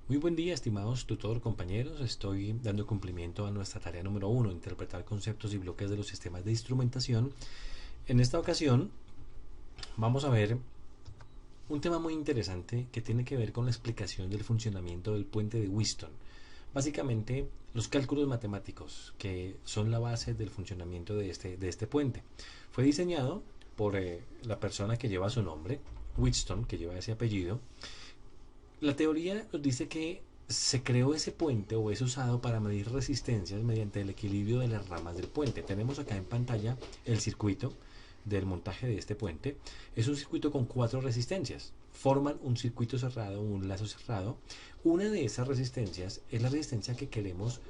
Muy buen día, estimados tutor compañeros. Estoy dando cumplimiento a nuestra tarea número uno, interpretar conceptos y bloques de los sistemas de instrumentación. En esta ocasión vamos a ver un tema muy interesante que tiene que ver con la explicación del funcionamiento del puente de Wheatstone. Básicamente, los cálculos matemáticos que son la base del funcionamiento de este puente. Fue diseñado por la persona que lleva su nombre, Wheatstone, que lleva ese apellido. La teoría nos dice que se creó ese puente o es usado para medir resistencias mediante el equilibrio de las ramas del puente. Tenemos acá en pantalla el circuito del montaje de este puente. Es un circuito con 4 resistencias. Forman un circuito cerrado, un lazo cerrado. Una de esas resistencias es la resistencia que queremos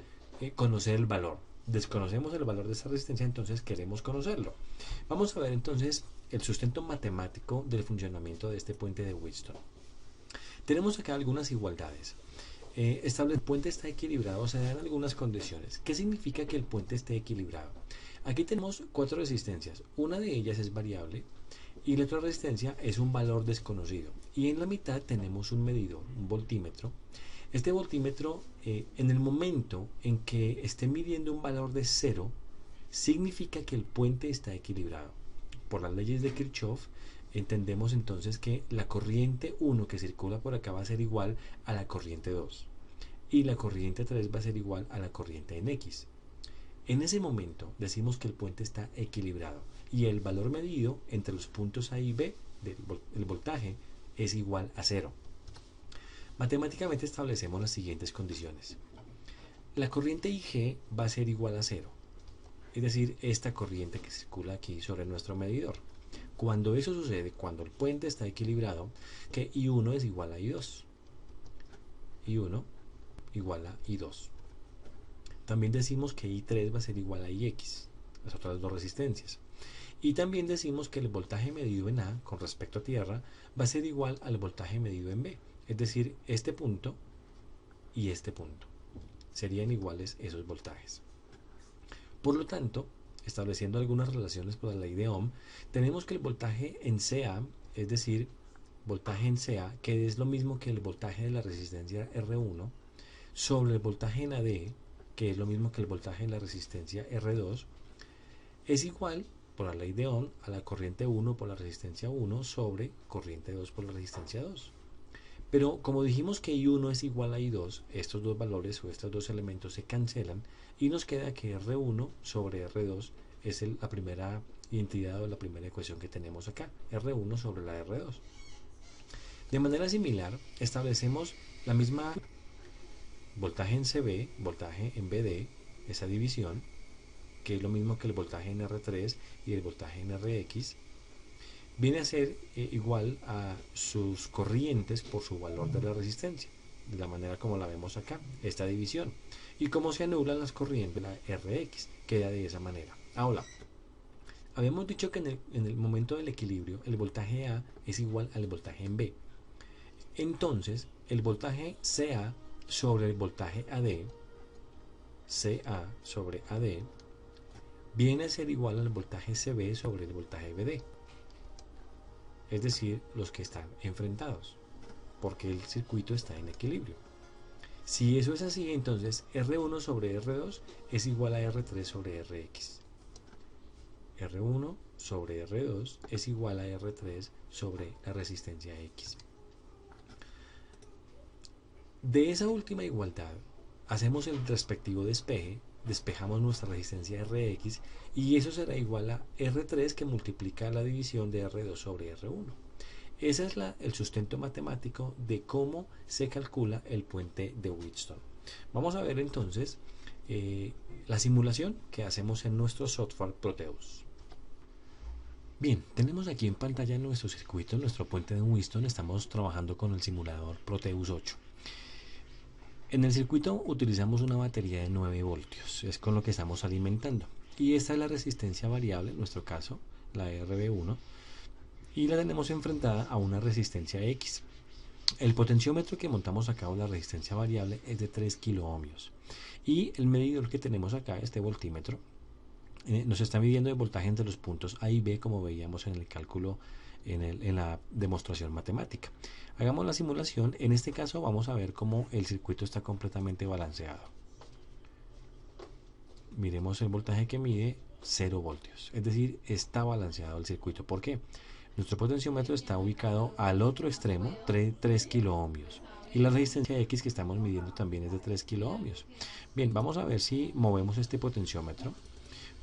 conocer el valor. Desconocemos el valor de esa resistencia, entonces queremos conocerlo. Vamos a ver entonces el sustento matemático del funcionamiento de este puente de Wheatstone. Tenemos acá algunas igualdades. El puente está equilibrado, se dan algunas condiciones. ¿Qué significa que el puente esté equilibrado? Aquí tenemos 4 resistencias. Una de ellas es variable y la otra resistencia es un valor desconocido. Y en la mitad tenemos un medidor, un voltímetro. Este voltímetro, en el momento en que esté midiendo un valor de 0, significa que el puente está equilibrado. Por las leyes de Kirchhoff, entendemos entonces que la corriente 1 que circula por acá va a ser igual a la corriente 2 y la corriente 3 va a ser igual a la corriente en X. En ese momento decimos que el puente está equilibrado y el valor medido entre los puntos A y B del voltaje es igual a 0. Matemáticamente establecemos las siguientes condiciones. La corriente IG va a ser igual a 0, es decir, esta corriente que circula aquí sobre nuestro medidor. Cuando eso sucede, cuando el puente está equilibrado, que I1 es igual a I2. I1 igual a I2. También decimos que I3 va a ser igual a IX, las otras dos resistencias. Y también decimos que el voltaje medido en A con respecto a tierra va a ser igual al voltaje medido en B. Es decir, este punto y este punto. Serían iguales esos voltajes. Por lo tanto, estableciendo algunas relaciones por la ley de Ohm, tenemos que el voltaje en CA, es decir, voltaje en CA, que es lo mismo que el voltaje de la resistencia R1, sobre el voltaje en AD, que es lo mismo que el voltaje en la resistencia R2, es igual, por la ley de Ohm, a la corriente 1 por la resistencia 1 sobre corriente 2 por la resistencia 2. Pero como dijimos que I1 es igual a I2, estos dos valores o estos dos elementos se cancelan y nos queda que R1 sobre R2 es la primera identidad o la primera ecuación que tenemos acá, R1 sobre la R2. De manera similar, establecemos la misma voltaje en CB, voltaje en BD, esa división, que es lo mismo que el voltaje en R3 y el voltaje en RX, viene a ser igual a sus corrientes por su valor de la resistencia, de la manera como la vemos acá, esta división. Y cómo se anulan las corrientes, la RX, queda de esa manera. Ahora, habíamos dicho que en el momento del equilibrio, el voltaje A es igual al voltaje en B. Entonces, el voltaje CA sobre el voltaje AD, CA sobre AD, viene a ser igual al voltaje CB sobre el voltaje BD. Es decir, los que están enfrentados, porque el circuito está en equilibrio. Si eso es así, entonces R1 sobre R2 es igual a R3 sobre RX. R1 sobre R2 es igual a R3 sobre la resistencia X. De esa última igualdad, hacemos el respectivo despeje, despejamos nuestra resistencia Rx y eso será igual a R3 que multiplica la división de R2 sobre R1. Ese es el sustento matemático de cómo se calcula el puente de Wheatstone. Vamos a ver entonces la simulación que hacemos en nuestro software Proteus. Bien, tenemos aquí en pantalla nuestro circuito, nuestro puente de Wheatstone. Estamos trabajando con el simulador Proteus 8. En el circuito utilizamos una batería de 9 voltios, es con lo que estamos alimentando. Y esta es la resistencia variable, en nuestro caso, la RB1, y la tenemos enfrentada a una resistencia X. El potenciómetro que montamos acá o la resistencia variable es de 3 kiloohmios. Y el medidor que tenemos acá, este voltímetro, nos está midiendo el voltaje entre los puntos A y B, como veíamos en el cálculo en la demostración matemática. Hagamos la simulación. En este caso vamos a ver cómo el circuito está completamente balanceado. Miremos el voltaje que mide 0 voltios, es decir, está balanceado el circuito. ¿Por qué? Nuestro potenciómetro está ubicado al otro extremo, 3 kilo ohmios, y la resistencia X que estamos midiendo también es de 3 kilo ohmios. Bien, vamos a ver si movemos este potenciómetro,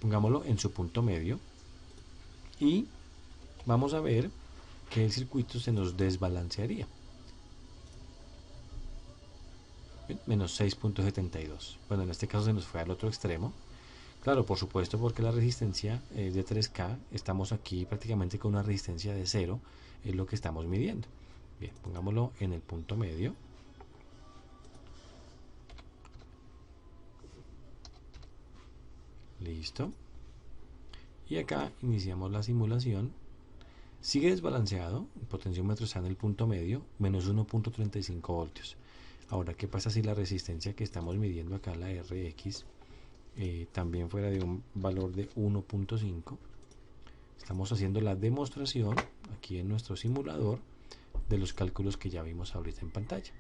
pongámoslo en su punto medio, y vamos a ver que el circuito se nos desbalancearía. Menos 6.72. Bueno, en este caso se nos fue al otro extremo. Claro, por supuesto, porque la resistencia es de 3K. Estamos aquí prácticamente con una resistencia de 0. Es lo que estamos midiendo. Bien, pongámoslo en el punto medio. Listo. Y acá iniciamos la simulación. Sigue desbalanceado. El potenciómetro está en el punto medio. Menos 1.35 voltios. Ahora, ¿qué pasa si la resistencia que estamos midiendo acá, la RX, también fuera de un valor de 1.5? Estamos haciendo la demostración aquí en nuestro simulador de los cálculos que ya vimos ahorita en pantalla.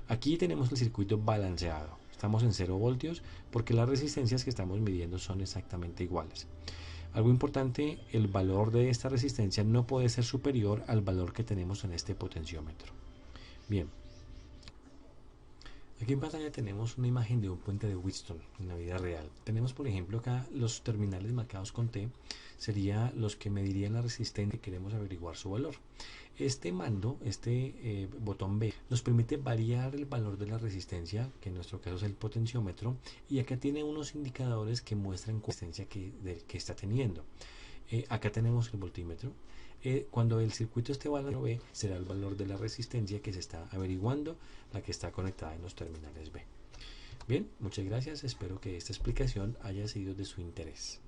Aquí tenemos el circuito balanceado. Estamos en 0 voltios porque las resistencias que estamos midiendo son exactamente iguales. Algo importante, el valor de esta resistencia no puede ser superior al valor que tenemos en este potenciómetro. Bien. Aquí en pantalla tenemos una imagen de un puente de Wheatstone en la vida real. Tenemos, por ejemplo, acá los terminales marcados con T, serían los que medirían la resistencia que queremos averiguar su valor. Este mando, botón B, nos permite variar el valor de la resistencia, que en nuestro caso es el potenciómetro, y acá tiene unos indicadores que muestran la resistencia que está teniendo. Acá tenemos el voltímetro. Cuando el circuito esté balanceado B, será el valor de la resistencia que se está averiguando, la que está conectada en los terminales B. Bien, muchas gracias, espero que esta explicación haya sido de su interés.